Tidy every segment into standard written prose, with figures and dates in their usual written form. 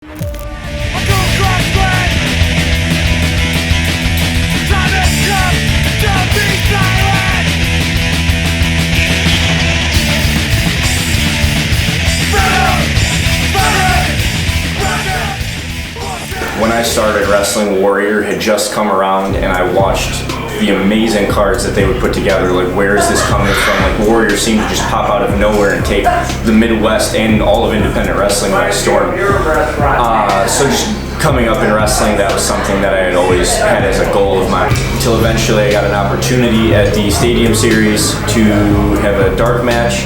When I started wrestling, Warrior had just come around, and I watched the amazing cards that they would put together. Like, where is this coming from? Like, Warrior seemed to just pop out of nowhere and take the Midwest and all of independent wrestling by storm. So just coming up in wrestling, that was something that I had always had as a goal of mine. Until eventually I got an opportunity at the Stadium Series to have a dark match.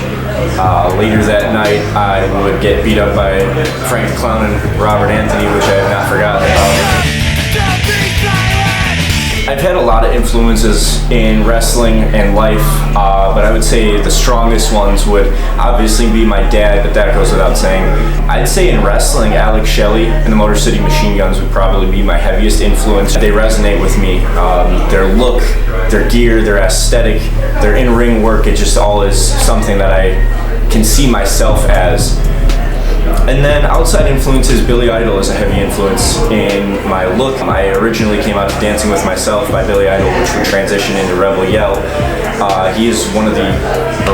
Later that night, I would get beat up by Frank the Clown and Robert Anthony, which I have not forgotten about. I've had a lot of influences in wrestling and life, but I would say the strongest ones would obviously be my dad, but that goes without saying. I'd say in wrestling, Alex Shelley and the Motor City Machine Guns would probably be my heaviest influence. They resonate with me. Their look, their gear, their aesthetic, their in-ring work, it just all is something that I can see myself as. And then outside influences, Billy Idol is a heavy influence in my look. I originally came out to Dancing with Myself by Billy Idol, which would transition into Rebel Yell. He is one of the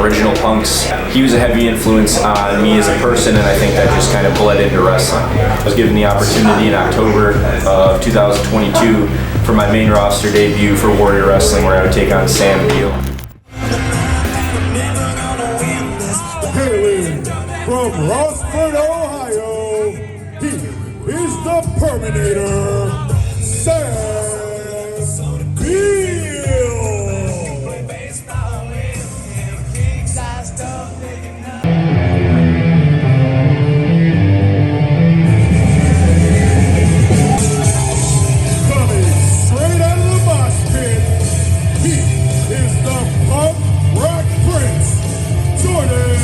original punks. He was a heavy influence on me as a person, and I think that just kind of bled into wrestling. I was given the opportunity in October of 2022 for my main roster debut for Warrior Wrestling, where I would take on Sam Beale. From Rossford, Ohio, he is the Terminator, Sam Beale. Coming straight out of the mosh pit, he is the punk rock prince, Jordan.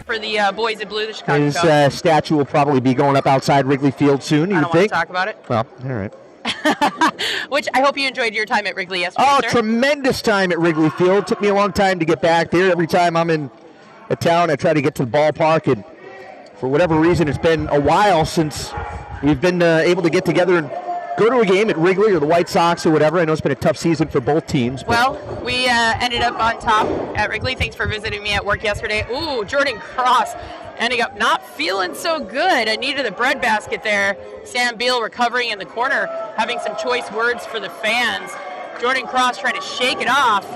For the boys in blue, the Chicago His Cubs. statue will probably be going up outside Wrigley Field soon, you I don't think? want to talk about it. Well, all right. Which I hope you enjoyed your time at Wrigley yesterday, Oh, sir. tremendous time at Wrigley Field. Took me a long time to get back there. Every time I'm in a town, I try to get to the ballpark, and for whatever reason, it's been a while since we've been able to get together and go to a game at Wrigley or the White Sox or whatever. I know it's been a tough season for both teams. Well, we ended up on top at Wrigley. Thanks for visiting me at work yesterday. Ooh, Jordan Kross ending up not feeling so good. I needed the bread basket there. Sam Beale recovering in the corner, having some choice words for the fans. Jordan Kross trying to shake it off.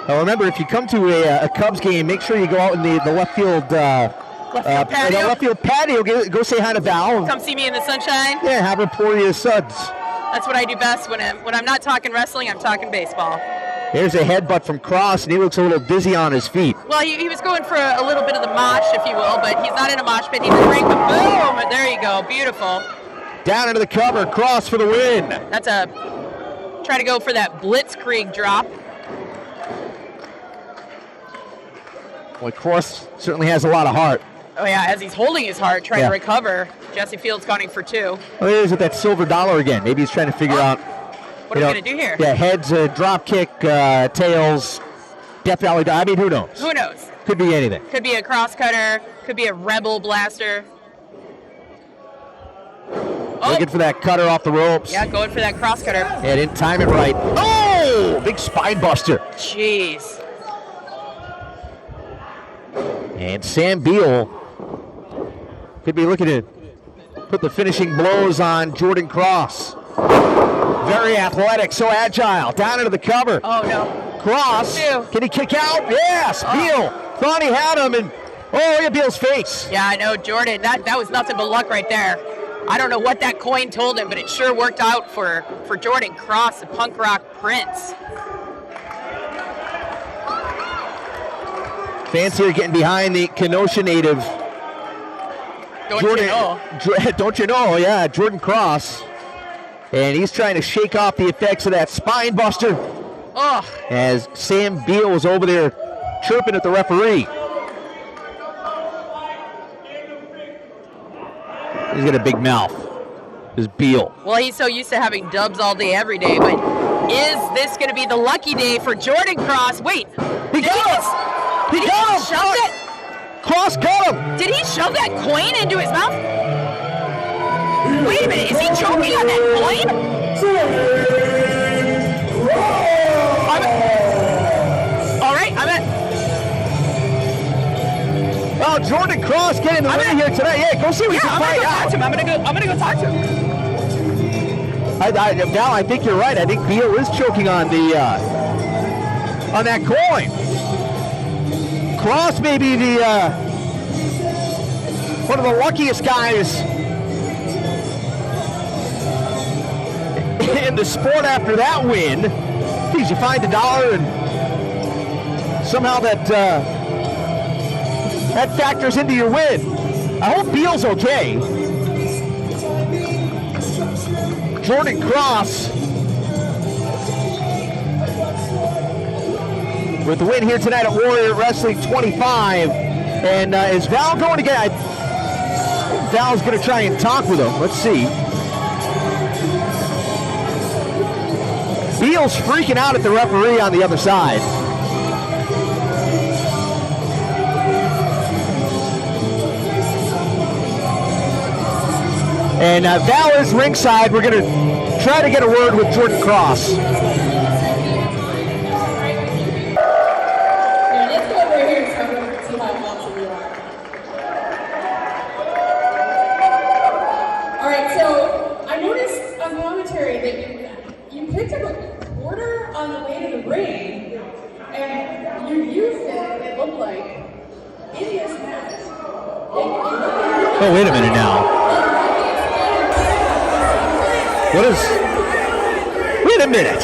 Well, remember, if you come to a Cubs game, make sure you go out in the left field patio. The left field patio. Go say hi to Val. Come see me in the sunshine. Yeah, have her pour you suds. That's what I do best when I'm not talking wrestling. I'm talking baseball. There's a headbutt from Kross, and he looks a little dizzy on his feet. Well, he was going for a little bit of the mosh, if you will, but he's not in a mosh pit. He's in the ring, but boom! There you go. Beautiful. Down into the cover. Kross for the win. That's try to go for that blitzkrieg drop. Boy, Kross certainly has a lot of heart. Oh, yeah, as he's holding his heart, trying to recover. Jesse Fields going for two. Well, there's with that silver dollar again. Maybe he's trying to figure out. What are we going to do here? Yeah, heads, drop kick, tails, Death Valley dive. I mean, who knows? Who knows? Could be anything. Could be a cross cutter. Could be a rebel blaster. Looking for that cutter off the ropes. Yeah, going for that cross cutter. Yeah, didn't time it right. Oh! Big spine buster. Jeez. And Sam Beale could be looking to put the finishing blows on Jordan Kross. Very athletic, so agile. Down into the cover. Oh, no. Kross. Can he kick out? Yes. Beale thought he had him, and look at Beale's face. Yeah, I know, Jordan. That was nothing but luck right there. I don't know what that coin told him, but it sure worked out for Jordan Kross, the punk rock prince. Fans here getting behind the Kenosha native. Don't you know? Yeah, Jordan Kross. And he's trying to shake off the effects of that spine buster. As Sam Beale was over there chirping at the referee. He's got a big mouth. This Beale. Well, he's so used to having dubs all day, every day, but is this going to be the lucky day for Jordan Kross? Wait. He got him! He got him! Shove that? Kross got him! Did he shove that coin into his mouth? Wait a minute, is he choking on that coin? Oh, Jordan Kross getting the win here tonight. Yeah, go see what he can find out. I'm gonna go talk to him. Val, I think you're right. I think Beale is choking on the on that coin. Kross may be the one of the luckiest guys in the sport after that win. Geez, you find $1 and somehow that that factors into your win. I hope Beale's okay. Jordan Kross with the win here tonight at Warrior Wrestling 25. And is Val going again? Val's going to try and talk with him. Let's see. Beale's freaking out at the referee on the other side. And Val is ringside. We're going to try to get a word with Jordan Kross. Let's go over here and see how awesome you are. All right, so I noticed on commentary that you picked up a quarter on the way to the ring, and you used it, it looked like, in this match. Oh, wait a minute now. What is... Wait a minute.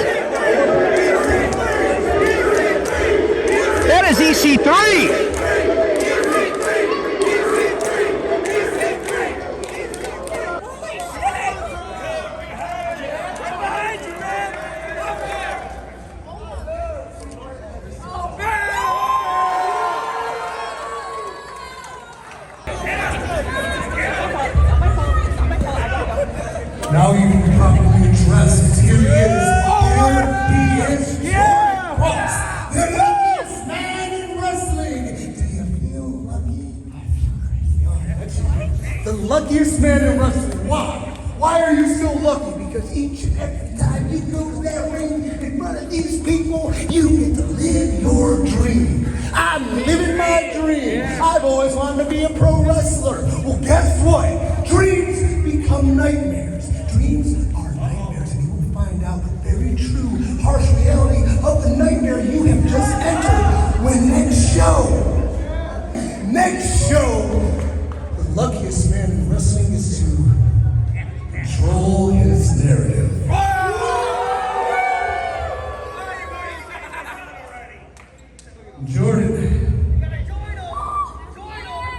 That is EC3. Now you can properly address it. Here he is. Kross, the luckiest man in wrestling. Do you feel lucky? The luckiest man in wrestling. Why? Why are you so lucky? Because each and every time you go to that ring in front of these people, you get to live your dream. I'm living my dream. I've always wanted to be a pro wrestler. Well, guess what? Dreams become nightmares. Dreams are nightmares, and you will find out the very true, harsh reality of the nightmare you have just entered when next show, the luckiest man in wrestling is to control his narrative. Jordan,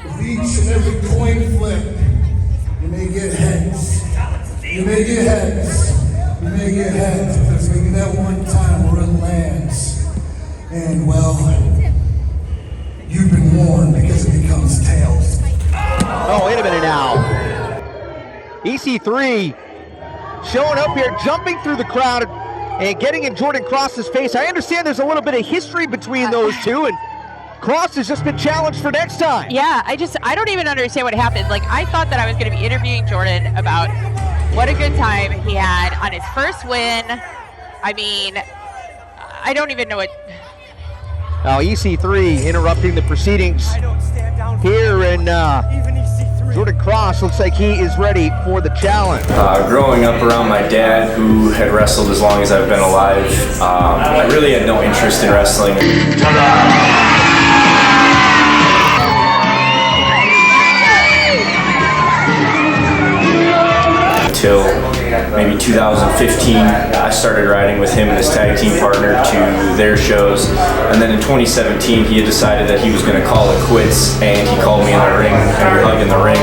with each and every coin flip, you may get heads. You may get heads. You may get heads because maybe that one time where it lands. And well, you've been warned because it becomes tails. Oh, wait a minute now. EC3 showing up here, jumping through the crowd and getting in Jordan Kross's face. I understand there's a little bit of history between those two, and Kross has just been challenged for next time. Yeah, I don't even understand what happened. Like, I thought that I was going to be interviewing Jordan about what a good time he had on his first win. I mean, I don't even know what... Now EC3 interrupting the proceedings here, and Jordan Kross looks like he is ready for the challenge. Growing up around my dad, who had wrestled as long as I've been alive, I really had no interest in wrestling. Until maybe 2015, I started riding with him and his tag team partner to their shows. And then in 2017, he had decided that he was going to call it quits, and he called me in the ring, and we hugged in the ring.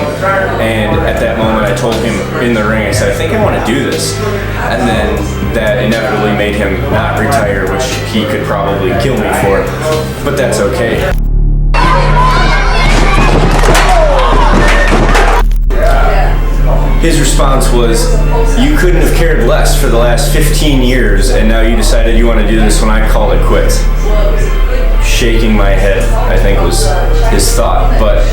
And at that moment, I told him in the ring, I said, I think I want to do this. And then that inevitably made him not retire, which he could probably kill me for, but that's okay. His response was, you couldn't have cared less for the last 15 years, and now you decided you want to do this when I call it quits. Shaking my head, I think, was his thought. But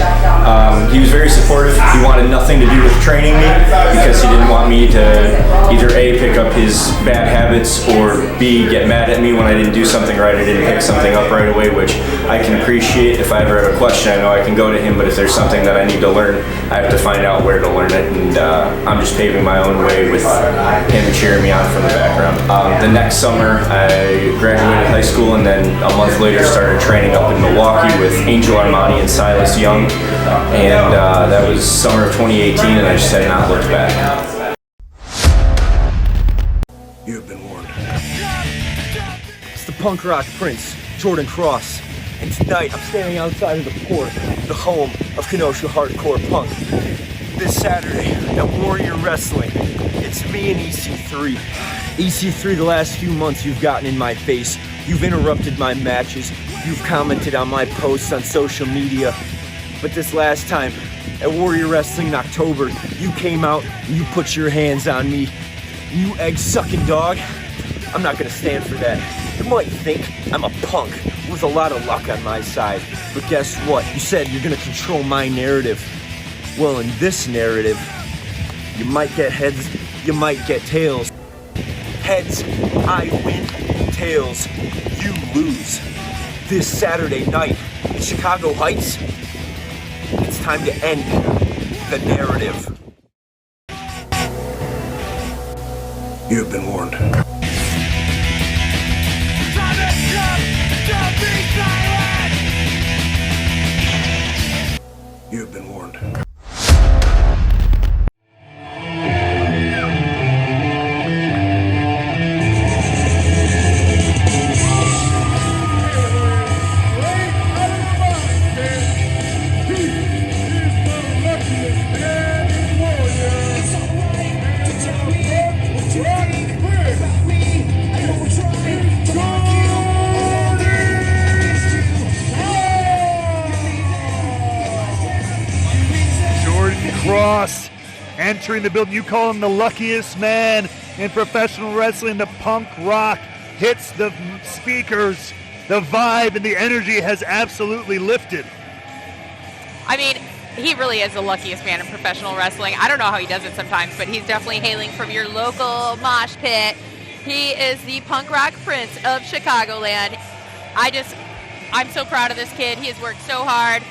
he was very supportive. He wanted nothing to do with training me because he didn't want me to either A, pick up his bad habits, or B, get mad at me when I didn't do something right or didn't pick something up right away, which I can appreciate. If I ever have a question, I know I can go to him, but if there's something that I need to learn, I have to find out where to learn it, and I'm just paving my own way with him cheering me on from the background. The next summer, I graduated high school, and then a month later started training up in Milwaukee with Angel Armani and Silas Young, and that was summer of 2018, and I just had not looked back. You have been warned. It's the punk rock prince, Jordan Kross, and tonight I'm standing outside of the port, the home of Kenosha hardcore punk. This Saturday at Warrior Wrestling, it's me and EC3. EC3, the last few months you've gotten in my face, you've interrupted my matches, you've commented on my posts on social media, but this last time at Warrior Wrestling in October, you came out and you put your hands on me. You egg-sucking dog. I'm not gonna stand for that. You might think I'm a punk with a lot of luck on my side, but guess what? You said you're gonna control my narrative. Well, in this narrative, you might get heads, you might get tails. Heads, I win. Tails, you lose. This Saturday night in Chicago Heights, it's time to end the narrative. You have been warned. You have been warned. Kross entering the building. You call him the luckiest man in professional wrestling. The punk rock hits the speakers. The vibe and the energy has absolutely lifted. I mean, he really is the luckiest man in professional wrestling. I don't know how he does it sometimes, but he's definitely hailing from your local mosh pit. He is the punk rock prince of Chicagoland. I'm so proud of this kid. He has worked so hard,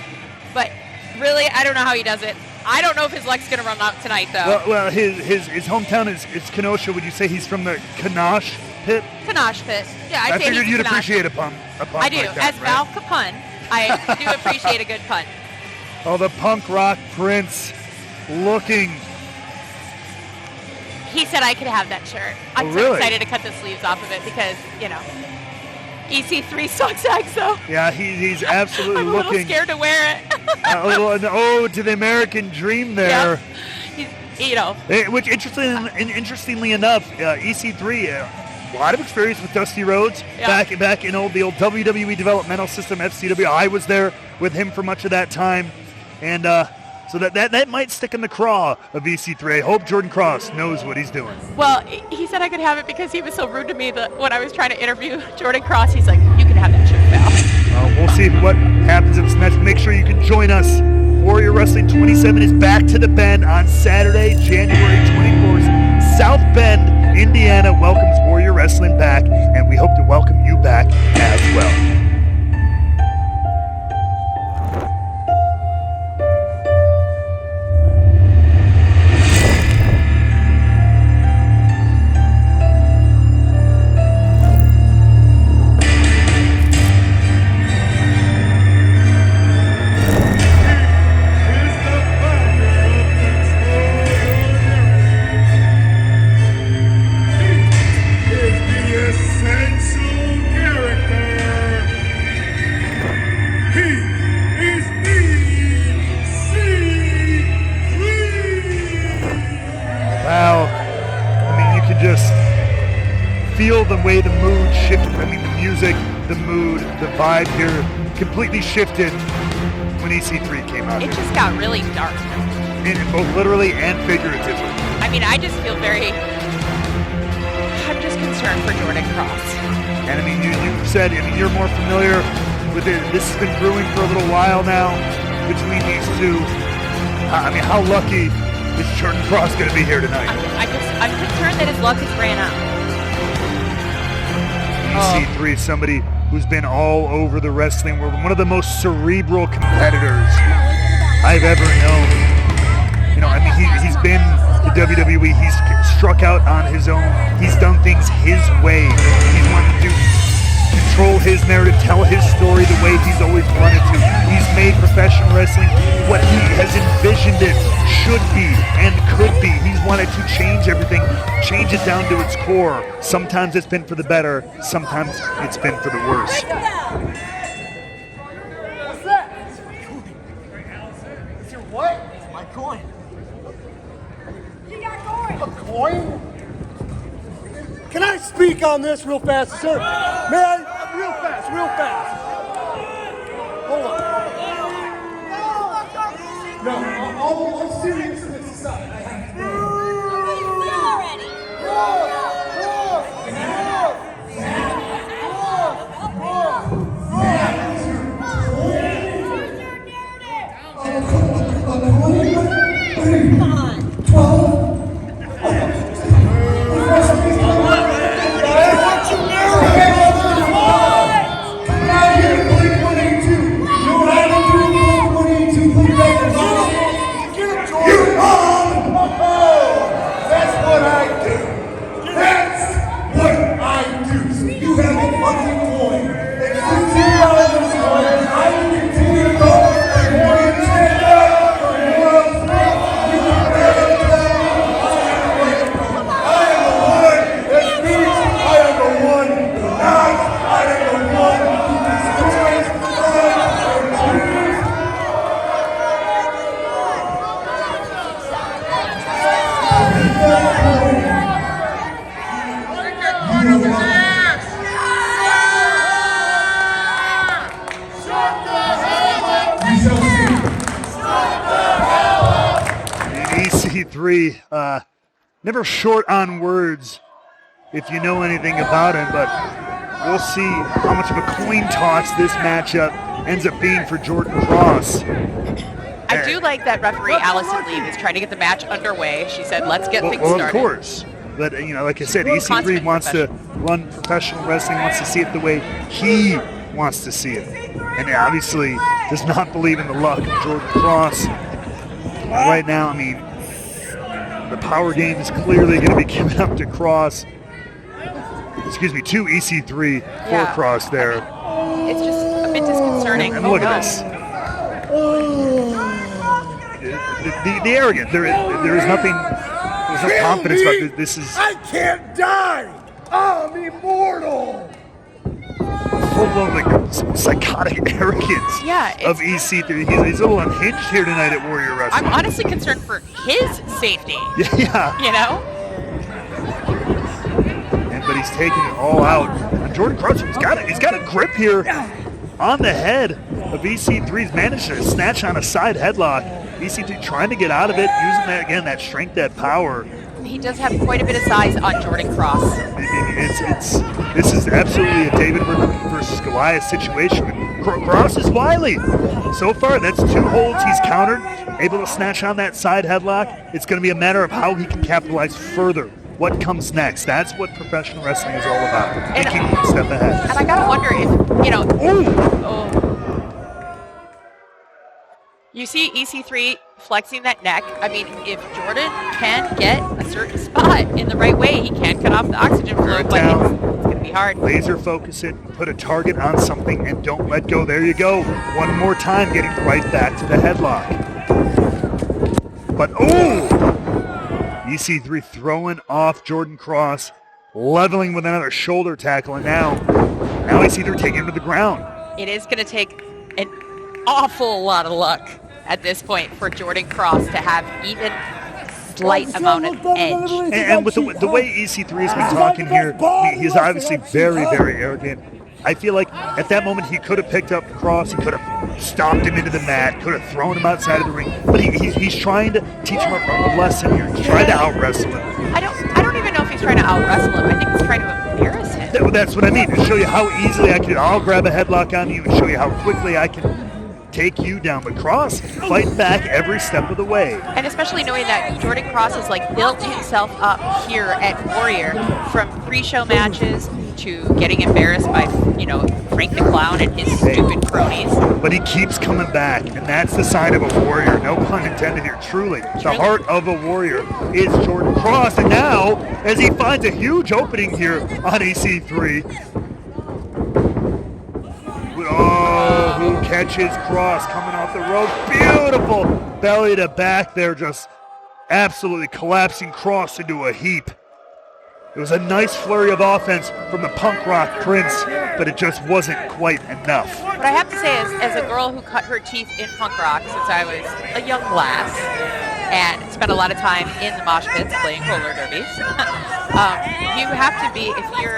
but really, I don't know how he does it. I don't know if his leg's going to run out tonight, though. Well, his hometown is Kenosha. Would you say he's from the Kenosha pit? Kenosha pit. Yeah, I figured you'd appreciate a pun. I do. Like that, As right? Val Capun, I do appreciate a good pun. Oh, the punk rock prince looking. He said I could have that shirt. I'm so excited to cut the sleeves off of it because, EC3 sucks eggs, though. Yeah, he's absolutely I'm a little scared to wear it. A little an ode to the American dream there. Yep. Which, interestingly enough, EC3, a lot of experience with Dusty Rhodes back in the old WWE developmental system, FCW. I was there with him for much of that time, and so that might stick in the craw of EC3. I hope Jordan Kross knows what he's doing. Well, he said I could have it because he was so rude to me that when I was trying to interview Jordan Kross, he's like, you can have that shirt, Val. We'll see what happens in this match. Make sure you can join us. Warrior Wrestling 27 is back to the Bend on Saturday, January 24th. South Bend, Indiana welcomes Warrior Wrestling back, and we hope to welcome you back as well. the way the mood shifted. I mean, the music, the mood, the vibe here completely shifted when EC3 came out. It just got really dark. Both literally and figuratively. I mean, I just feel I'm just concerned for Jordan Kross. And I mean, you said, I mean, you're more familiar with it. This has been brewing for a little while now between these two. I mean, how lucky is Jordan Kross going to be here tonight? I'm concerned that his luck has ran out. EC3 is somebody who's been all over the wrestling world, one of the most cerebral competitors I've ever known. You know, I mean, he's been to WWE, he's struck out on his own, he's done things his way. He's wanted to control his narrative, tell his story the way he's always wanted to. He's made professional wrestling what he has envisioned it should be and could be. He's wanted to change everything, change it down to its core. Sometimes it's been for the better, sometimes it's been for the worse. What's that? It's your what? It's my coin. You got coin? A coin? Can I speak on this real fast, sir? May I? Real fast. Hold on. No, all seriousness aside, I have to. Come on. 12. EC3, never short on words if you know anything about him, but we'll see how much of a coin toss this matchup ends up being for Jordan Kross. I do like that referee Allison Lee is trying to get the match underway. She said, let's get things started. Of course. But, you know, like I said, EC3 wants to run professional wrestling, wants to see it the way he wants to see it. And obviously does not believe in the luck of Jordan Kross. Right now, I mean, the power game is clearly going to be given up to Kross. Excuse me, to EC3 for Kross there. It's just a bit disconcerting. And look at this. The arrogance. There is nothing. There's no confidence about this. This is. I can't die. I'm immortal. Full-blown like psychotic arrogance of EC3. He's a little unhinged here tonight at Warrior Wrestling. I'm honestly concerned for his safety. Yeah. You know? But he's taking it all out. And Jordan Kross, he's got a grip here on the head of EC3. He's managed to snatch on a side headlock. EC3 trying to get out of it, using that again, that strength, that power. He does have quite a bit of size on Jordan Kross. This is absolutely a David versus Goliath situation. Kross is wily. So far, that's 2 holds he's countered, able to snatch on that side headlock. It's going to be a matter of how he can capitalize further. What comes next? That's what professional wrestling is all about. Thinking one step ahead. And I gotta wonder if, you know, you see EC3 flexing that neck. I mean, if Jordan can get a certain spot in the right way, he can cut off the oxygen flow, but it's going to be hard. Laser focus it, put a target on something, and don't let go. There you go. One more time, getting right back to the headlock. But, EC3 throwing off Jordan Kross, leveling with another shoulder tackle, and now EC3 taking him to the ground. It is going to take an awful lot of luck at this point for Jordan Kross to have even slight amount of edge. And with the way EC3 has been talking here, he's obviously very, very arrogant. I feel like at that moment he could have picked up Kross, he could have stomped him into the mat, could have thrown him outside of the ring, but he's trying to teach him a lesson here. He's trying to out-wrestle him. I don't even know if he's trying to out-wrestle him. I think he's trying to embarrass him. That's what I mean, to show you how easily I'll grab a headlock on you and show you how quickly I can take you down. But Kross fighting back every step of the way. And especially knowing that Jordan Kross has like built himself up here at Warrior from pre-show matches to getting embarrassed by, Frank the Clown and his stupid cronies. But he keeps coming back, and that's the sign of a warrior. No pun intended here. Truly, the heart of a warrior is Jordan Kross. And now, as he finds a huge opening here on EC3, who catches Kross coming off the rope? Beautiful belly to back there, just absolutely collapsing Kross into a heap. It was a nice flurry of offense from the punk rock prince, but it just wasn't quite enough. What I have to say is, as a girl who cut her teeth in punk rock since I was a young lass and spent a lot of time in the mosh pits playing roller derbies, you have to be, if you're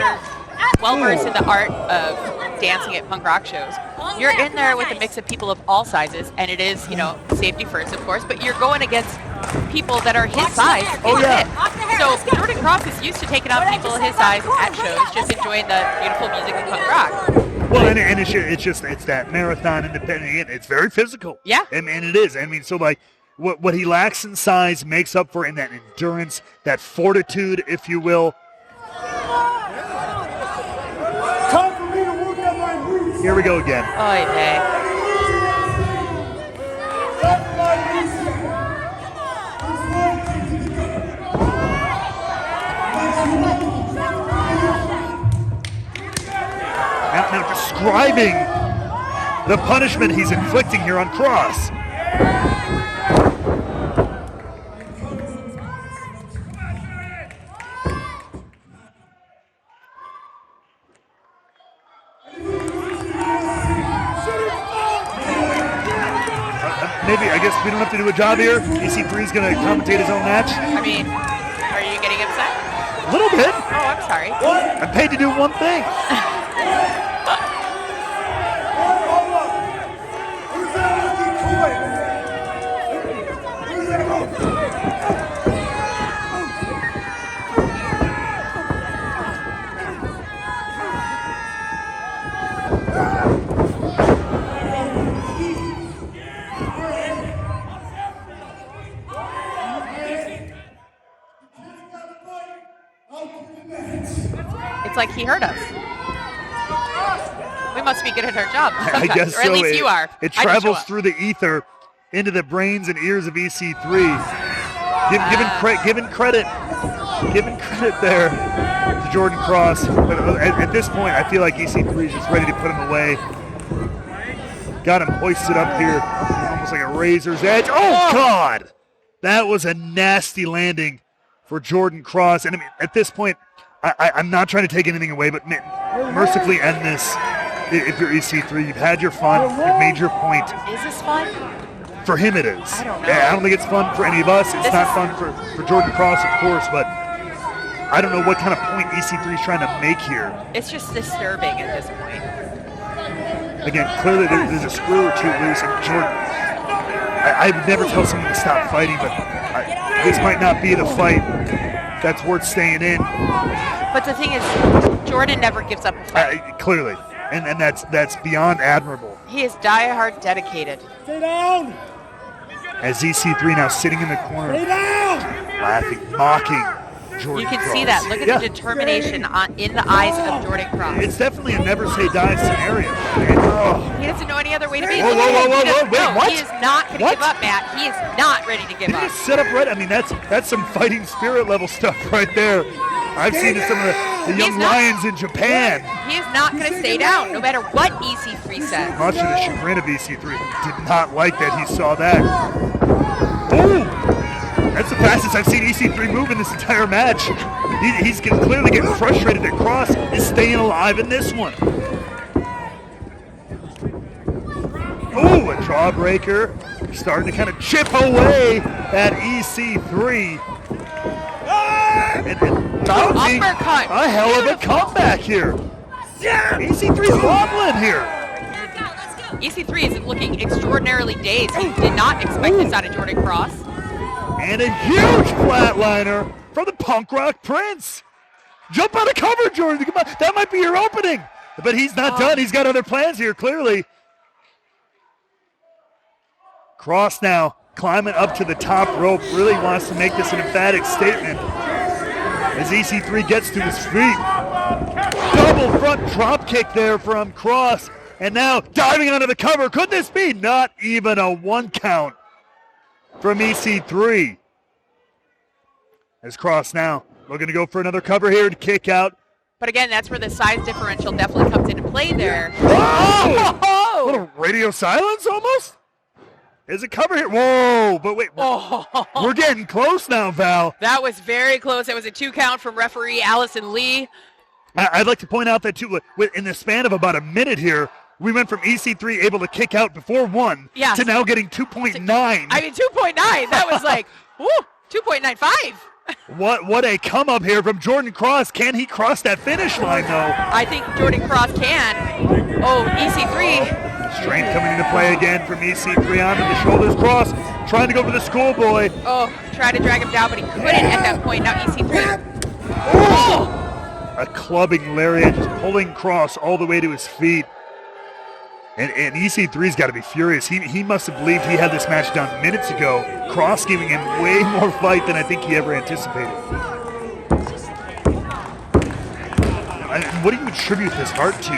well-versed in the art of dancing at punk rock shows, you're in there with a mix of people of all sizes, and it is, safety first, of course, but you're going against people that are his size. Oh, yeah. So Jordan Kross is used to taking out people his size at shows, just enjoying the beautiful music of punk rock. Well, and it's that marathon independent. It's very physical. Yeah. And it is. I mean, so like what he lacks in size makes up for in that endurance, that fortitude, if you will. Time for me to work on my roots. Here we go again. Oy vey. Now describing the punishment he's inflicting here on Kross. Maybe, I guess we don't have to do a job here. EC3 is going to commentate his own match. I mean, are you getting upset? A little bit. Oh, I'm sorry. I'm paid to do one thing. It's like he heard us. We must be good at our job sometimes, I guess or at so. least you are. It travels through the ether into the brains and ears of EC3. Given credit there to Jordan Kross. But at this point, I feel like EC3 is just ready to put him away. Got him hoisted up here, almost like a razor's edge. Oh, God! That was a nasty landing for Jordan Kross. And I mean, at this point, I'm not trying to take anything away, but mercifully end this. If you're EC3, you've had your fun, you've made your point. Is this fun? For him, it is. I don't know. Yeah, I don't think it's fun for any of us. It's not fun for Jordan Kross, of course, but I don't know what kind of point EC3 is trying to make here. It's just disturbing at this point. Again, clearly there's a screw or two loose, and Jordan, I would never tell someone to stop fighting, but this might not be the fight that's worth staying in. But the thing is, Jordan never gives up a fight. Clearly, and that's beyond admirable. He is diehard dedicated. Stay down. As EC3 now sitting in the corner, Stay down. laughing, mocking Jordan You can Kross. see that. Look at the determination in the eyes of Jordan Kross. It's definitely a never say die scenario. He doesn't know any other way to be. Whoa, whoa, whoa, whoa, wait, what? He is not going to give up, Matt. He is not ready to give He up. just set up right. I mean, that's some fighting spirit level stuff right there. I've seen some of the young lions in Japan. He is not going to stay down, no matter what EC3 says. Much of the chagrin of EC3 did not like that he saw that. Ooh! That's the fastest I've seen EC3 move in this entire match. He's clearly getting frustrated that Kross is staying alive in this one. Ooh, a jawbreaker. starting to kind of chip away at EC3. And mounting Uppercut. a hell of a comeback here. EC3's wobbling here. EC3 is looking extraordinarily dazed. He did not expect this out of Jordan Kross. And a huge flatliner from the Punk Rock Prince. Jump out of cover, Jordan. Come on. That might be your opening. But he's not done. He's got other plans here, clearly. Kross now climbing up to the top rope. Really wants to make this an emphatic statement. As EC3 gets to his feet. Double front drop kick there from Kross. And now diving onto the cover. Could this be? Not even a 1 count from EC3. As Kross now looking to go for another cover here to kick out. But again, that's where the size differential definitely comes into play there. Whoa! A little radio silence almost? Is it cover here? Whoa, but wait. We're getting close now, Val. That was very close. It was a 2 count from referee Allison Lee. I'd like to point out that, too, in the span of about a minute here, we went from EC3 able to kick out before 1 to now getting 2.9. I mean, 2.9. That was like, woo, 2.95. What a come up here from Jordan Kross. Can he cross that finish line, though? I think Jordan Kross can. Oh, EC3. Strength coming into play again from EC3 onto the shoulders. Kross trying to go for the schoolboy. Oh, tried to drag him down, but he couldn't at that point. Now EC3. Oh! A clubbing lariat just pulling Kross all the way to his feet. And EC3's got to be furious. He must have believed he had this match done minutes ago. Kross giving him way more fight than I think he ever anticipated. What do you attribute this heart to?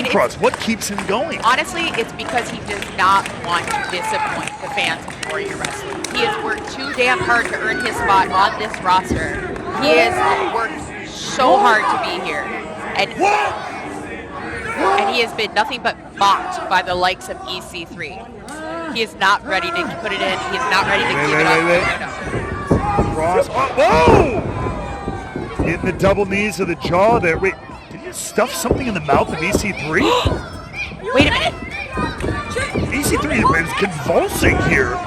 Kross, what keeps him going? Honestly, it's because he does not want to disappoint the fans of Warrior Wrestling. He has worked too damn hard to earn his spot on this roster. He has worked so hard to be here. And he has been nothing but mocked by the likes of EC3. He is not ready to put it in. He is not ready to give it up. Kross, whoa! Hitting the double knees of the jaw there. Wait, did he stuff something in the mouth of EC3? Wait a minute. EC3 is convulsing here.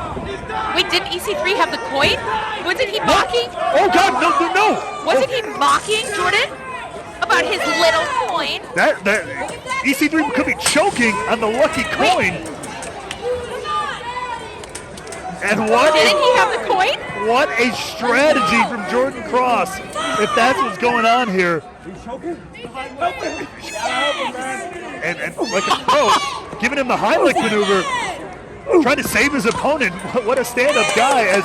Wait, didn't EC3 have the coin? Wasn't he mocking? Oh, God, no. Wasn't he mocking Jordan about his little coin? That EC3 could be choking on the lucky coin. And didn't he have the coin? What a strategy from Jordan Kross, if that's what's going on here. And like a pro, giving him the Heimlich maneuver, trying to save his opponent. What a stand-up guy.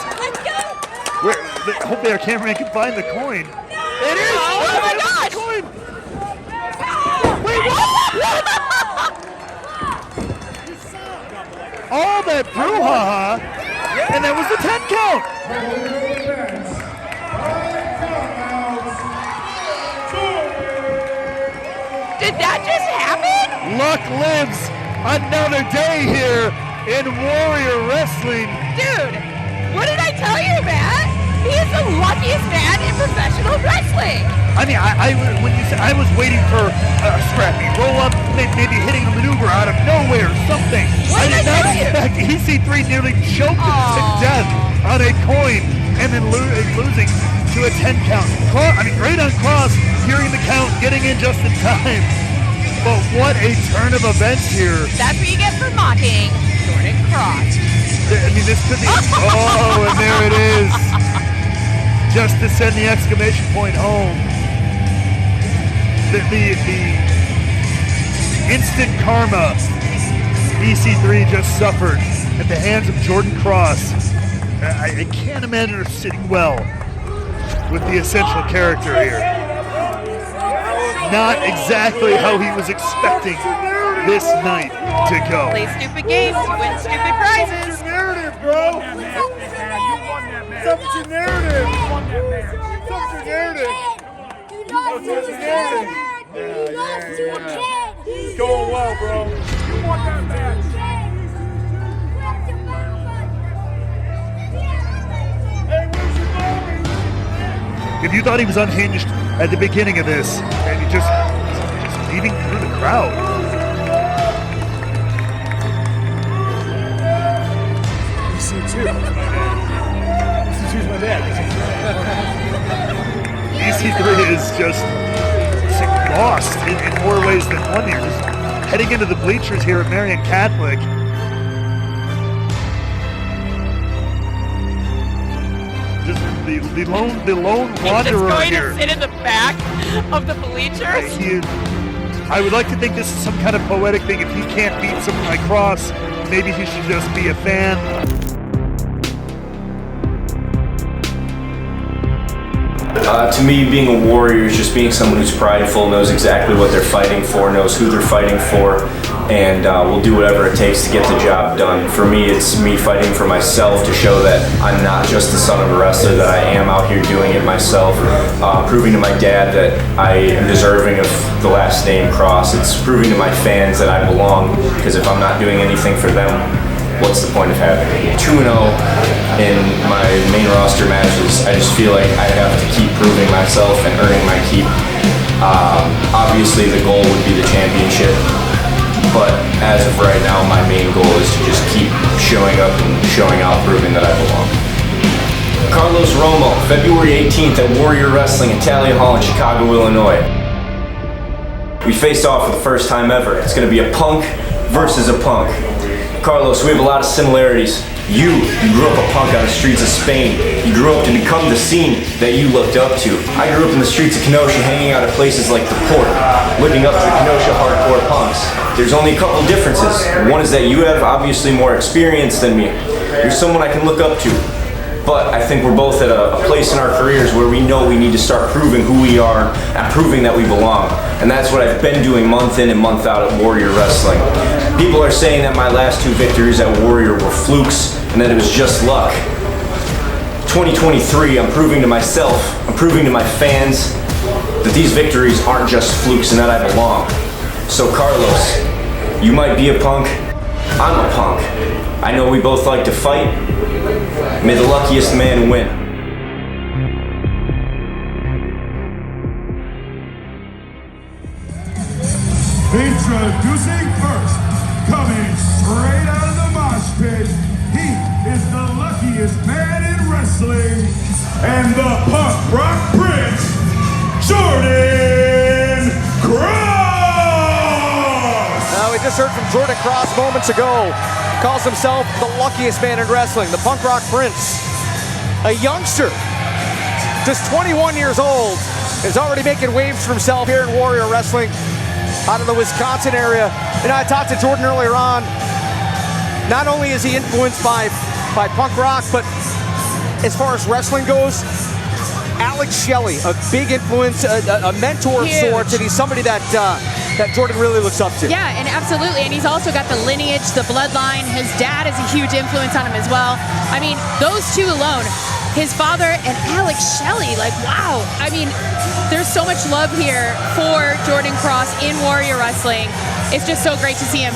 Hopefully our cameraman can find the coin. It is! Oh my gosh! Coin. Wait, what? All that brouhaha, and that was the 10 count. Did that just happen? Luck lives another day here in Warrior Wrestling. Dude, what did I tell you, man? He is the luckiest man in professional wrestling. I mean, when you said I was waiting for a scrappy roll-up, maybe hitting a maneuver out of nowhere, something. What did I not tell you? expect EC3 nearly choked him to death on a coin and then losing to a 10 count. Great on Kross, hearing the count, getting in just in time. But what a turn of events here. That's what you get for mocking Jordan Kross. I mean, this could be. Oh, and there it is. Just to send the exclamation point home. The instant karma EC3 just suffered at the hands of Jordan Kross. I can't imagine her sitting well with the essential character here. Not exactly how he was expecting this night to go. Play stupid games to win stupid prizes. It's your narrative, bro. It's up to your narrative. It's up to your narrative. It's going well, bro. You want that match. Hey, where's your mommy? If you thought he was unhinged at the beginning of this, and he just leading through the crowd. EC2. EC2's my dad. EC3 is just lost in more ways than one here. Just heading into the bleachers here at Marion Catholic. Just the lone wanderer going here. to sit in the back of the bleachers. I would like to think this is some kind of poetic thing. If he can't beat someone like Kross, maybe he should just be a fan. To me, being a warrior is just being someone who's prideful, knows exactly what they're fighting for, knows who they're fighting for, and will do whatever it takes to get the job done. For me, it's me fighting for myself to show that I'm not just the son of a wrestler, that I am out here doing it myself, proving to my dad that I am deserving of the last name Kross. It's proving to my fans that I belong, because if I'm not doing anything for them, what's the point of having it? 2-0 in my main roster matches. I just feel like I have to keep proving myself and earning my keep. Obviously the goal would be the championship, but as of right now, my main goal is to just keep showing up and showing out, proving that I belong. Carlos Romo, February 18th at Warrior Wrestling at Tally Hall in Chicago, Illinois. We faced off for the first time ever. It's going to be a punk versus a punk. Carlos, we have a lot of similarities. You grew up a punk on the streets of Spain. You grew up to become the scene that you looked up to. I grew up in the streets of Kenosha, hanging out at places like the Port, looking up to the Kenosha hardcore punks. There's only a couple differences. One is that you have obviously more experience than me. You're someone I can look up to. But I think we're both at a place in our careers where we know we need to start proving who we are and proving that we belong. And that's what I've been doing month in and month out at Warrior Wrestling. People are saying that my last 2 victories at Warrior were flukes and that it was just luck. 2023, I'm proving to myself, I'm proving to my fans that these victories aren't just flukes and that I belong. So Carlos, you might be a punk, I'm a punk. I know we both like to fight. May the luckiest man win. Introducing first, coming straight out of the mosh pit, he is the luckiest man in wrestling and the punk rock prince, Jordan Kross! Now we just heard from Jordan Kross moments ago. Calls himself the luckiest man in wrestling, the punk rock prince. A youngster, just 21 years old, is already making waves for himself here in Warrior Wrestling out of the Wisconsin area. And I talked to Jordan earlier on. Not only is he influenced by punk rock, but as far as wrestling goes, Alex Shelley, a big influence, a mentor of sorts, and he's somebody that Jordan really looks up to. Yeah, and absolutely, and he's also got the lineage, the bloodline. His dad is a huge influence on him as well. I mean, those two alone, his father and Alex Shelley, like, wow. I mean, there's so much love here for Jordan Kross in Warrior Wrestling. It's just so great to see him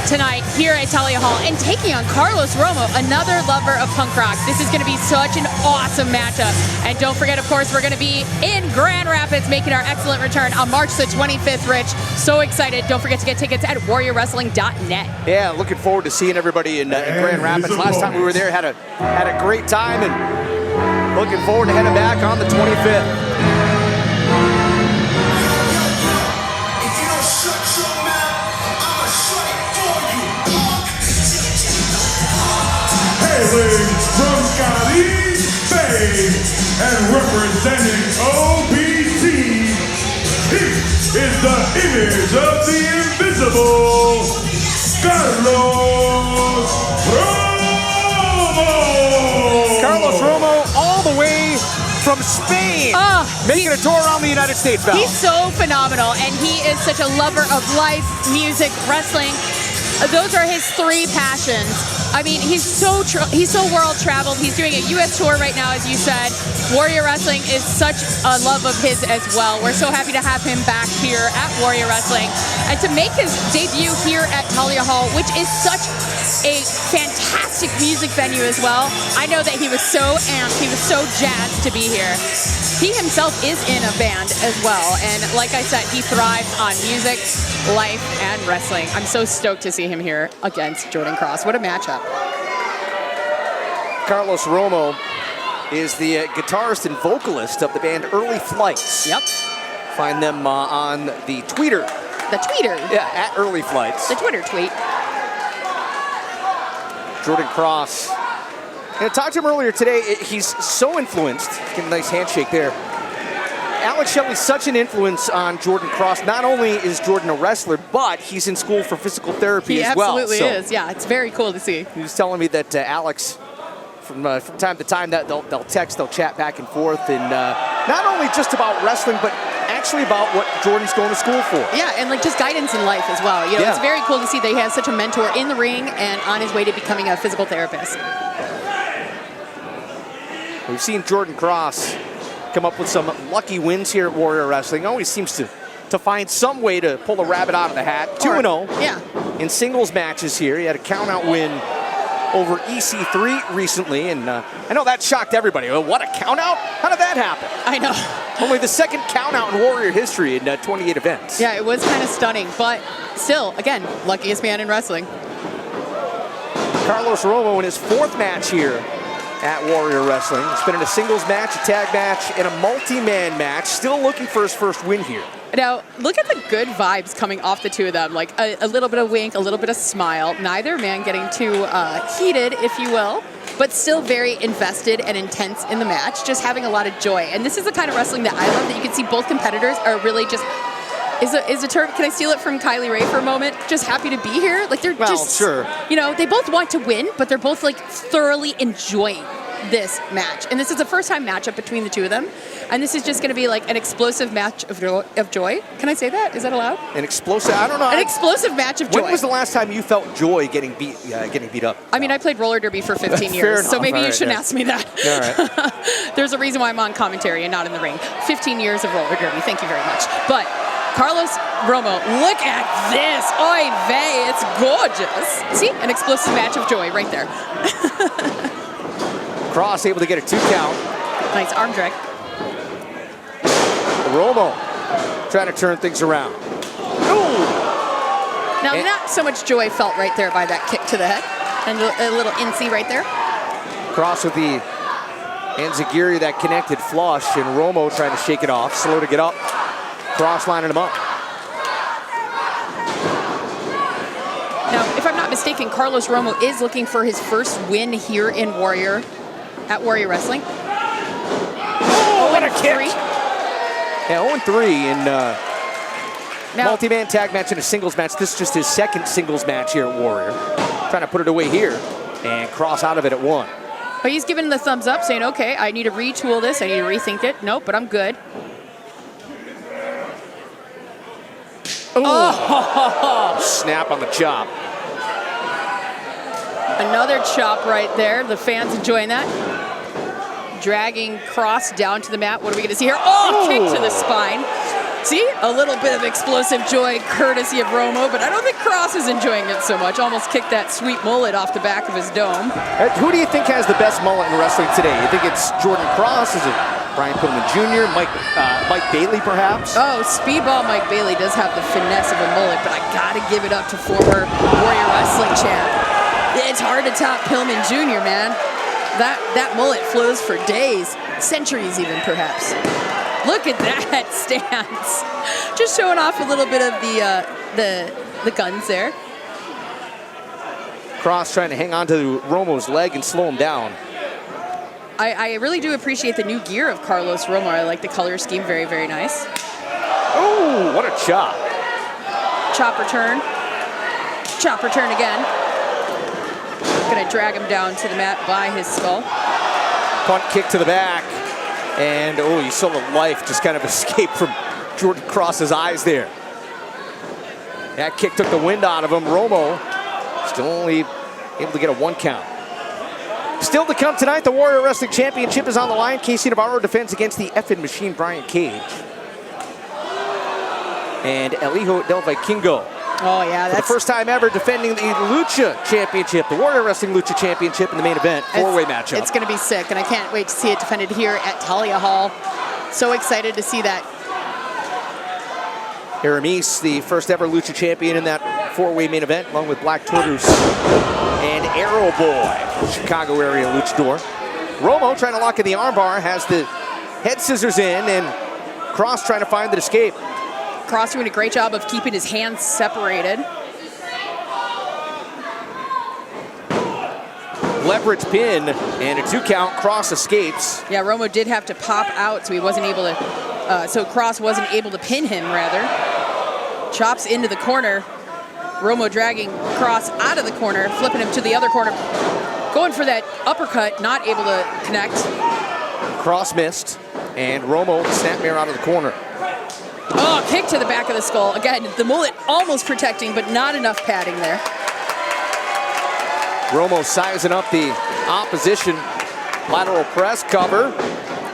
tonight here at Talia Hall and taking on Carlos Romo, another lover of punk rock. This is going to be such an awesome matchup. And don't forget, of course, we're going to be in Grand Rapids making our excellent return on March the 25th, Rich. So excited. Don't forget to get tickets at warriorwrestling.net. Yeah, looking forward to seeing everybody in Grand Rapids. Last time we were there, had a great time, and looking forward to heading back on the 25th. Hailing from Cali Bay and representing OBT, he is the image of the invisible Carlos Romo! Carlos Romo all the way from Spain, making a tour around the United States, Val. He's so phenomenal, and he is such a lover of life, music, wrestling. Those are his 3 passions. I mean, he's so world traveled. He's doing a U.S. tour right now, as you said. Warrior Wrestling is such a love of his as well. We're so happy to have him back here at Warrior Wrestling and to make his debut here at Talia Hall, which is such a fantastic music venue as well. I know that he was so amped, he was so jazzed to be here. He himself is in a band as well, and like I said, he thrives on music, life, and wrestling. I'm so stoked to see him here against Jordan Kross. What a matchup. Carlos Romo is the guitarist and vocalist of the band Early Flights. Yep. Find them on the Twitter. The tweeter. Yeah, at Early Flights. The Twitter tweet. Jordan Kross. I talked to him earlier today. He's so influenced. Get a nice handshake there. Alex Shelley's such an influence on Jordan Kross. Not only is Jordan a wrestler, but he's in school for physical therapy as well. He absolutely is. Yeah, it's very cool to see. He was telling me that Alex, from time to time, that they'll text, they'll chat back and forth, and not only just about wrestling, but actually about what Jordan's going to school for. Yeah, and like just guidance in life as well. You know, It's very cool to see that he has such a mentor in the ring and on his way to becoming a physical therapist. We've seen Jordan Kross come up with some lucky wins here at Warrior Wrestling. Always seems to find some way to pull a rabbit out of the hat. 2-0 in singles matches here. He had a count-out win over EC3 recently, and I know that shocked everybody. Well, what, a count-out? How did that happen? I know. Only the second count-out in Warrior history in 28 events. Yeah, it was kind of stunning, but still, again, luckiest man in wrestling. Carlos Romo in his fourth match here at Warrior Wrestling. It's been in a singles match, a tag match, and a multi-man match. Still looking for his first win here. Now, look at the good vibes coming off the two of them. Like a little bit of wink, a little bit of smile. Neither man getting too heated, if you will, but still very invested and intense in the match. Just having a lot of joy. And this is the kind of wrestling that I love, that you can see both competitors are really just... Is a term, can I steal it from Kylie Ray for a moment? Just happy to be here. Like they're sure. You know, they both want to win, but they're both like thoroughly enjoying this match. And this is a first time matchup between the two of them. And this is just going to be like an explosive match of joy. Can I say that? Is that allowed? An explosive, I don't know. An explosive match of joy. When was the last time you felt joy getting beat up? I mean, I played roller derby for 15 years, so maybe you shouldn't ask me that. All right. There's a reason why I'm on commentary and not in the ring. 15 years of roller derby. Thank you very much. But Carlos Romo, look at this. Oy vey, it's gorgeous. See, an explosive match of joy right there. Kross able to get a 2 count. Nice arm drag. Romo trying to turn things around. Ooh. Now, not so much joy felt right there by that kick to the head. And a little incy right there. Kross with the enziguri that connected flush, and Romo trying to shake it off. Slow to get up. Kross lining him up. Now, if I'm not mistaken, Carlos Romo is looking for his first win here in Warrior, at Warrior Wrestling. Oh, what a kick! Yeah, 0-3 in multi-man tag match and a singles match. This is just his second singles match here at Warrior. Trying to put it away here, and Kross out of it at 1. But he's giving the thumbs up, saying, okay, I need to retool this, I need to rethink it. Nope, but I'm good. Oh. Snap on the chop. Another chop right there. The fans enjoying that. Dragging Kross down to the mat. What are we going to see here? Oh, kick to the spine. See, a little bit of explosive joy courtesy of Romo, but I don't think Kross is enjoying it so much. Almost kicked that sweet mullet off the back of his dome. Who do you think has the best mullet in wrestling today? You think it's Jordan Kross? Is it Brian Pillman Jr., Mike Bailey, perhaps? Oh, Speedball Mike Bailey does have the finesse of a mullet, but I gotta give it up to former Warrior Wrestling champ. It's hard to top Pillman Jr., man. That mullet flows for days, centuries even, perhaps. Look at that stance. Just showing off a little bit of the guns there. Kross trying to hang on to Romo's leg and slow him down. I really do appreciate the new gear of Carlos Romo. I like the color scheme, very, very nice. Oh, what a chop. Chopper turn. Chopper turn again. Gonna drag him down to the mat by his skull. Punt kick to the back. And, oh, you saw the life just kind of escape from Jordan Kross's eyes there. That kick took the wind out of him. Romo still only able to get a 1 count. Still to come tonight, the Warrior Wrestling Championship is on the line. Casey Navarro defends against the effing machine, Brian Cage. And El Hijo del Vikingo. Oh, yeah, that's the first time ever defending the Lucha Championship, the Warrior Wrestling Lucha Championship in the main event, 4-way matchup. It's going to be sick, and I can't wait to see it defended here at Talia Hall. So excited to see that. Aramis, the first ever Lucha champion in that 4-way main event, along with Black Tortoise and Arrow Boy. Chicago area luchador. Romo trying to lock in the armbar, has the head scissors in, and Kross trying to find the escape. Kross doing a great job of keeping his hands separated. Leverage pin and a 2 count. Kross escapes. Yeah, Romo did have to pop out, so he wasn't able to. So Kross wasn't able to pin him. Rather, chops into the corner. Romo dragging Kross out of the corner, flipping him to the other corner, going for that uppercut, not able to connect. Kross missed, and Romo snapmare out of the corner. Oh, kick to the back of the skull. Again, the mullet almost protecting, but not enough padding there. Romo sizing up the opposition. Lateral press cover,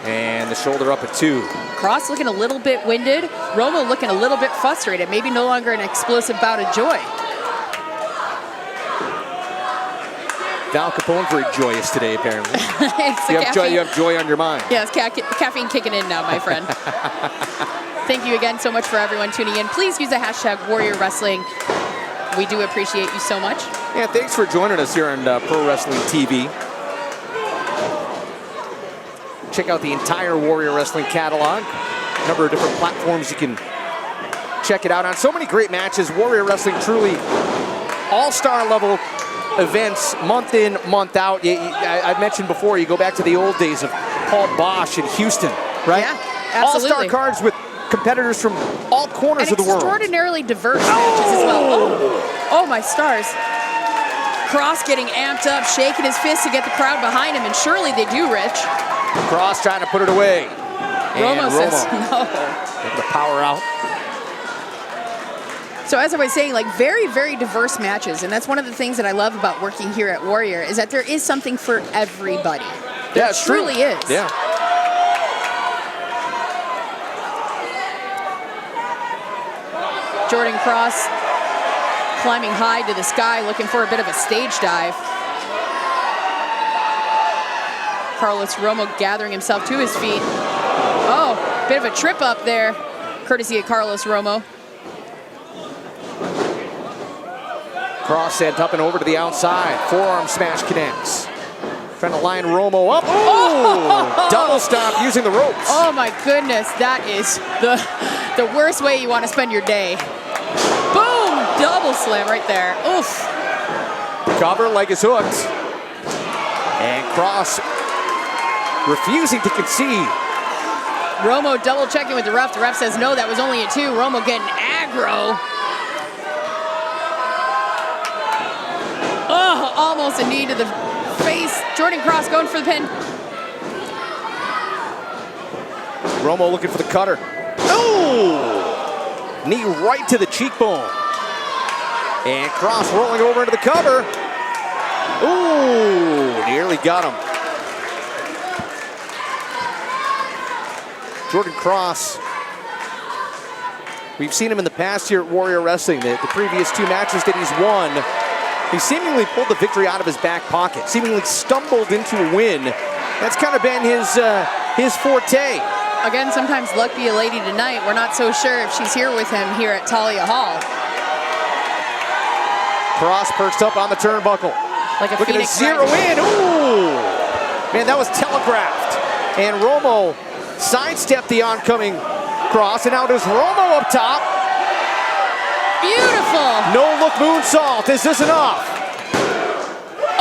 and the shoulder up at 2. Kross looking a little bit winded. Romo looking a little bit frustrated. Maybe no longer an explosive bout of joy. Val Capone very joyous today, apparently. you have joy on your mind. Yes, caffeine kicking in now, my friend. Thank you again so much for everyone tuning in. Please use the hashtag Warrior Wrestling. We do appreciate you so much. Yeah, thanks for joining us here on Pro Wrestling TV. Check out the entire Warrior Wrestling catalog. A number of different platforms you can check it out on. So many great matches. Warrior Wrestling truly all-star level events, month in, month out. I mentioned before, you go back to the old days of Paul Bosch in Houston, right? Yeah, absolutely. All-star cards with competitors from all corners of the world. Extraordinarily diverse matches as well. Oh my stars. Kross getting amped up, shaking his fist to get the crowd behind him, and surely they do, Rich. Kross trying to put it away. Romo says no. Able to power out. So as I was saying, like very, very diverse matches, and that's one of the things that I love about working here at Warrior is that there is something for everybody. Yeah, it truly is. Yeah. Jordan Kross climbing high to the sky, looking for a bit of a stage dive. Carlos Romo gathering himself to his feet. Oh, bit of a trip up there, courtesy of Carlos Romo. Kross sent up and over to the outside. Forearm smash connects. Trying to line Romo up. Oh! Double stop using the ropes. Oh my goodness, that is the worst way you want to spend your day. Boom! Double slam right there. Oof. Cover, leg is hooked. And Kross refusing to concede. Romo double checking with the ref. The ref says no, that was only a 2. Romo getting aggro. Oh, almost a knee to the face. Jordan Kross going for the pin. Romo looking for the cutter. Oh! Knee right to the cheekbone. And Kross rolling over into the cover. Ooh, nearly got him. Jordan Kross, we've seen him in the past here at Warrior Wrestling. The previous 2 matches that he's won, he seemingly pulled the victory out of his back pocket, seemingly stumbled into a win. That's kind of been his forte. Again, sometimes luck be a lady tonight. We're not so sure if she's here with him here at Talia Hall. Kross perched up on the turnbuckle. Like a looking to zero in. Ooh! Man, that was telegraphed. And Romo sidestepped the oncoming Kross, and now there's Romo up top. Beautiful. No-look moonsault. Is this enough?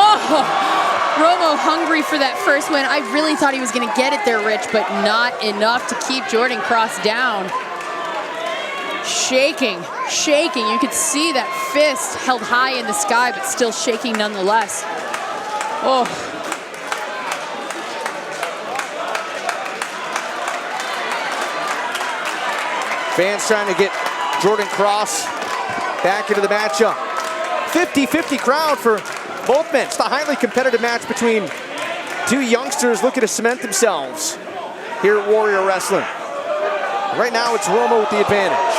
Oh, Romo hungry for that first win. I really thought he was going to get it there, Rich, but not enough to keep Jordan Kross down. Shaking. You could see that fist held high in the sky, but still shaking nonetheless. Oh. Fans trying to get Jordan Kross back into the matchup. 50-50 crowd for both men. It's the highly competitive match between 2 youngsters looking to cement themselves here at Warrior Wrestling. Right now it's Romo with the advantage.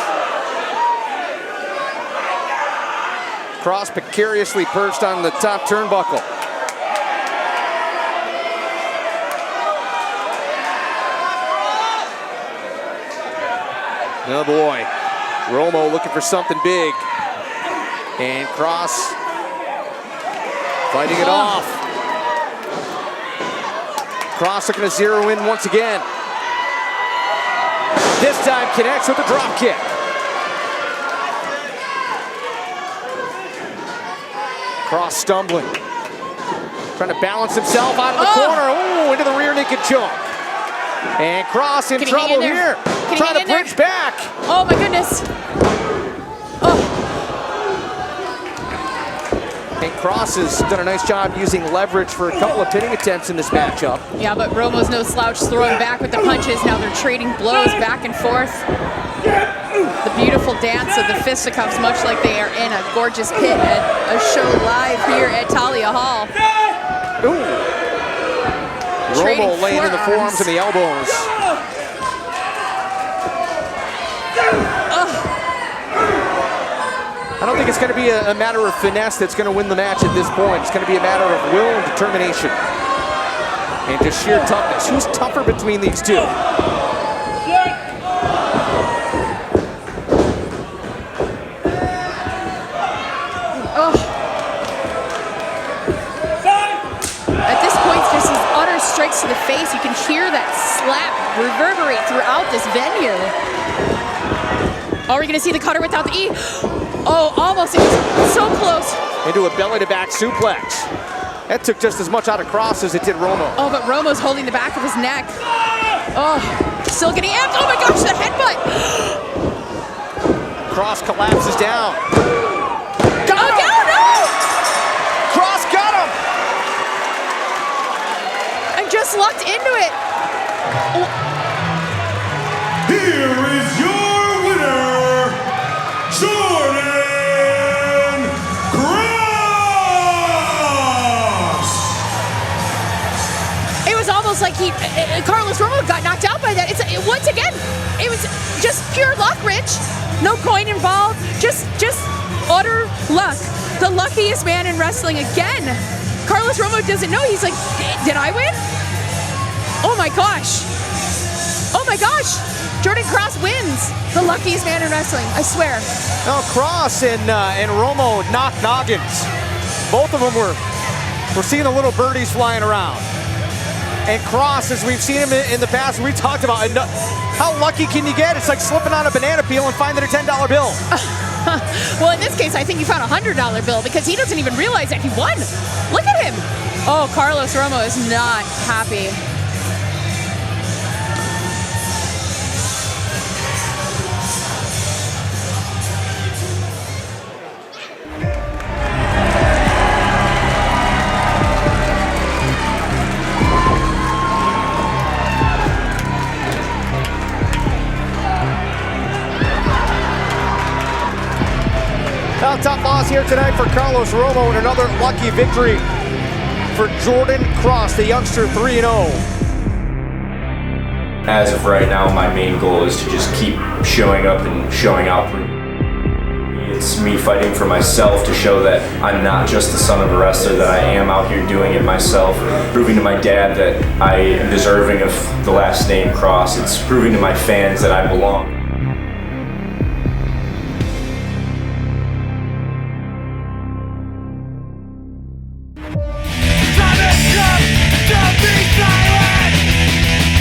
Kross precariously perched on the top turnbuckle. Oh boy, Romo looking for something big. And Kross fighting it off. Kross looking to zero in once again. This time connects with a drop kick. Kross stumbling. Trying to balance himself out of the corner. Oh, into the rear naked choke. And Kross in trouble here. Trying to bridge back. Oh my goodness. And Kross has done a nice job using leverage for a couple of pinning attempts in this matchup. Yeah, but Romo's no slouch, throwing back with the punches. Now they're trading blows back and forth. The beautiful dance of the fisticuffs, much like they are in a gorgeous pit at a show live here at Talia Hall. Ooh. Romo laying in the forearms and the elbows. I don't think it's going to be a matter of finesse that's going to win the match at this point. It's going to be a matter of will and determination. And just sheer toughness. Who's tougher between these two? At this point, just these utter strikes to the face. You can hear that slap reverberate throughout this venue. Are we going to see the cutter without the E? Oh, almost. It was so close. Into a belly-to-back suplex. That took just as much out of Kross as it did Romo. Oh, but Romo's holding the back of his neck. Oh, still getting amped. Oh my gosh, the headbutt. Kross collapses down. Got him! No! Kross got him! I'm just locked into it. Here is your winner, Jordan Kross! It was almost like Carlos Romo got knocked out by that. Once again, it was just pure luck, Rich. No coin involved, just utter luck. The luckiest man in wrestling again. Carlos Romo doesn't know. He's like, did I win? Oh my gosh. Oh my gosh. Jordan Kross wins. The luckiest man in wrestling, I swear. Now Kross and Romo knock noggins. Both of them we're seeing the little birdies flying around. And Kross, as we've seen him in the past, we talked about how lucky can you get? It's like slipping on a banana peel and finding a $10 bill. Well, in this case, I think he found a $100 bill because he doesn't even realize that he won. Look at him. Oh, Carlos Romo is not happy. Now, tough loss here tonight for Carlos Romo and another lucky victory for Jordan Kross, the youngster 3-0. As of right now, my main goal is to just keep showing up and showing out. It's me fighting for myself to show that I'm not just the son of a wrestler, that I am out here doing it myself, proving to my dad that I am deserving of the last name Kross. It's proving to my fans that I belong.